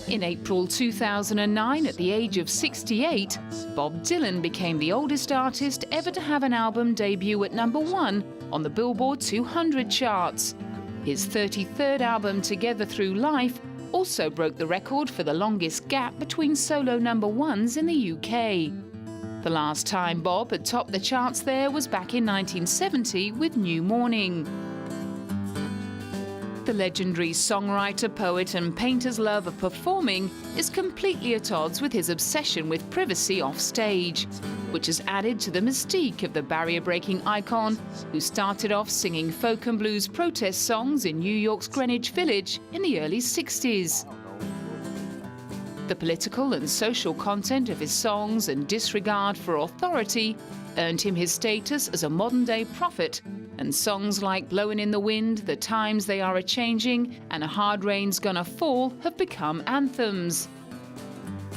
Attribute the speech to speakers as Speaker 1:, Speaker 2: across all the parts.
Speaker 1: In April 2009, at the age of 68, Bob Dylan became the oldest artist ever to have an album debut at #1 on the Billboard 200 charts. His 33rd album, Together Through Life, also broke the record for the longest gap between solo #1s in the UK. The last time Bob had topped the charts there was back in 1970 with New Morning. The legendary songwriter, poet and painter's love of performing is completely at odds with his obsession with privacy off stage, which has added to the mystique of the barrier-breaking icon who started off singing folk and blues protest songs in New York's Greenwich Village in the early 60s. The political and social content of his songs and disregard for authority earned him his status as a modern-day prophet, and songs like Blowin' in the Wind, The Times They Are A-Changing and A Hard Rain's Gonna Fall have become anthems.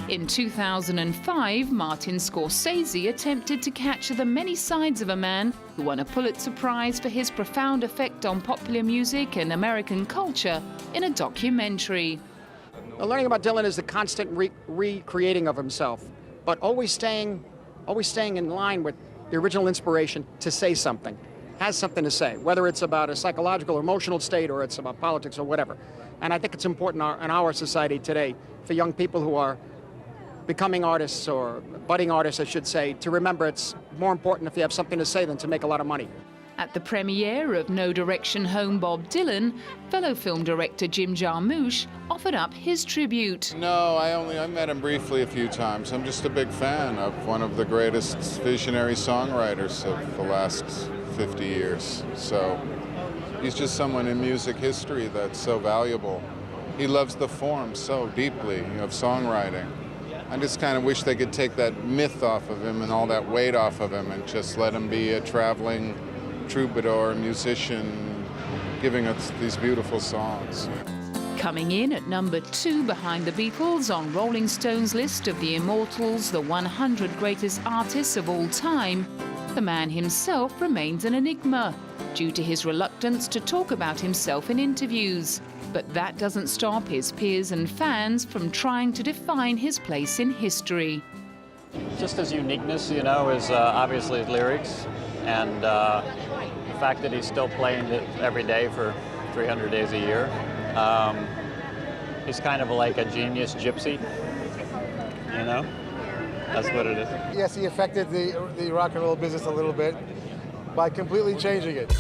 Speaker 1: In 2005, Martin Scorsese attempted to capture the many sides of a man who won a Pulitzer Prize for his profound effect on popular music and American culture in a documentary.
Speaker 2: Learning about Dylan is the constant recreating of himself, but always staying in line with the original inspiration to say something, has something to say, whether it's about a psychological or emotional state or it's about politics or whatever. And I think it's important in our society today for young people who are becoming artists, or budding artists, I should say, to remember it's more important if you have something to say than to make a lot of money.
Speaker 1: At the premiere of No Direction Home Bob Dylan, fellow film director Jim Jarmusch offered up his tribute.
Speaker 3: No, I met him briefly a few times. I'm just a big fan of one of the greatest visionary songwriters of the last 50 years. So he's just someone in music history that's so valuable. He loves the form so deeply of songwriting. I just kind of wish they could take that myth off of him and all that weight off of him and just let him be a traveling troubadour, musician, giving us these beautiful songs.
Speaker 1: Coming in at #2 behind the Beatles on Rolling Stone's list of the Immortals, the 100 greatest artists of all time, the man himself remains an enigma due to his reluctance to talk about himself in interviews. But that doesn't stop his peers and fans from trying to define his place in history.
Speaker 4: Just his uniqueness, you know, is obviously his lyrics, and the fact that he's still playing it every day for 300 days a year. He's kind of like a genius gypsy, you know? That's what it is.
Speaker 5: Yes, he affected the rock and roll business a little bit by completely changing it.